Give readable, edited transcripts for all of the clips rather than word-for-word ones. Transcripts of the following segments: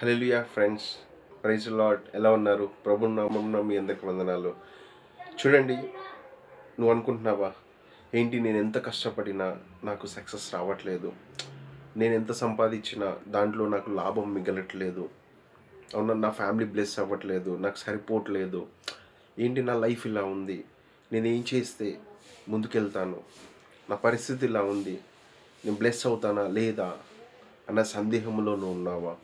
హల్లెలూయా friends, praise lord. ఎలా ఉన్నారు? ప్రభు నామమున మీ అందరికి వందనాలు. చూడండి, నువ్వు అనుకుంటున్నావా, ఏంటి నేను ఎంత కష్టపడినా నాకు సక్సెస్ రావట్లేదు, నేను ఎంత సంపాదించినా దాంట్లో నాకు లాభం మిగలట్లేదు, అవునా, నా ఫ్యామిలీ బ్లెస్ అవ్వట్లేదు, నాకు సరిపోవట్లేదు, ఏంటి నా లైఫ్ ఇలా ఉంది, నేను ఏం చేస్తే ముందుకెళ్తాను, నా పరిస్థితి ఇలా ఉంది, నేను బ్లెస్ అవుతానా లేదా అన్న సందేహంలో నువ్వు ఉన్నావా?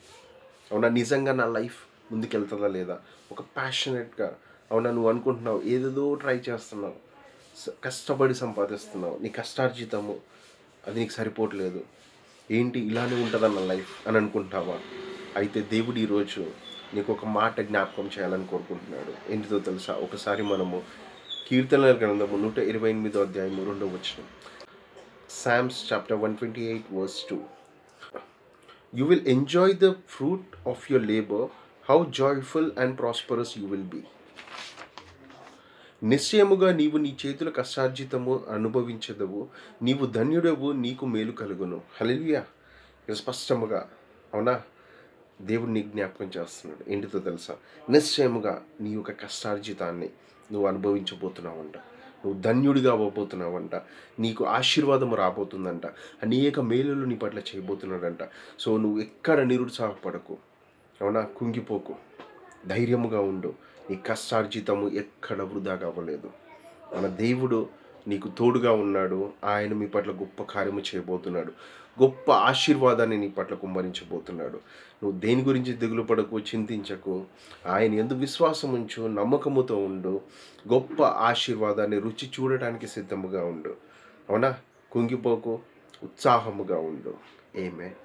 అవునా, నిజంగా నా లైఫ్ ముందుకెళ్తుందా లేదా? ఒక ప్యాషనెట్గా, అవునా, నువ్వు అనుకుంటున్నావు, ఏదేదో ట్రై చేస్తున్నావు, కష్టపడి సంపాదిస్తున్నావు, నీ కష్టార్జితము అది నీకు సరిపోవట్లేదు, ఏంటి ఇలానే ఉంటుందన్న లైఫ్ అని అనుకుంటావా? అయితే దేవుడు ఈరోజు నీకు ఒక మాట జ్ఞాపకం చేయాలని కోరుకుంటున్నాడు. ఏంటిదో తెలుసా? ఒకసారి మనము కీర్తనల గ్రంథము 128 అధ్యాయము 2వ వచనం, Psalms chapter 128 verse 2. You will enjoy the fruit of your labor, how joyful and prosperous you will be. నిశ్చయముగా నీవు నీ చేతుల కష్టార్జితము అనుభవించదవు, నీవు ధన్యుడవు, నీకు మేలు కలుగును. హల్లెలూయా. ఇది స్పష్టముగా, అవునా, దేవుడు నీకు జ్ఞాపకం చేస్తున్నాడు. ఏంటితో తెలుసా? నిశ్చయముగా నీ యొక్క కష్టార్జితాన్ని నువ్వు అనుభవించబోతున్నావంట, నువ్వు ధన్యుడిగా అవ్వబోతున్నావంట, నీకు ఆశీర్వాదం రాబోతుందంట, అనేక మేలులు నీ పట్ల చేయబోతున్నాడంట. సో నువ్వు ఎక్కడ నిరుత్సాహపడకు, అవునా, కుంగిపోకు, ధైర్యముగా ఉండు. నీ కష్టార్జితము ఎక్కడ వృధా కావలేదు. మన దేవుడు నీకు తోడుగా ఉన్నాడు. ఆయన మీ పట్ల గొప్ప కార్యము చేయబోతున్నాడు, గొప్ప ఆశీర్వాదాన్ని నీ పట్ల కుమ్మరించబోతున్నాడు. నువ్వు దేని గురించి దిగులు పడకు, చింతించకు. ఆయన యందు విశ్వాసం ఉంచు, నమ్మకముతో ఉండు, గొప్ప ఆశీర్వాదాన్ని రుచి చూడటానికి సిద్ధముగా ఉండు. అవునా, కుంగిపోకు, ఉత్సాహముగా ఉండు. ఆమేన్.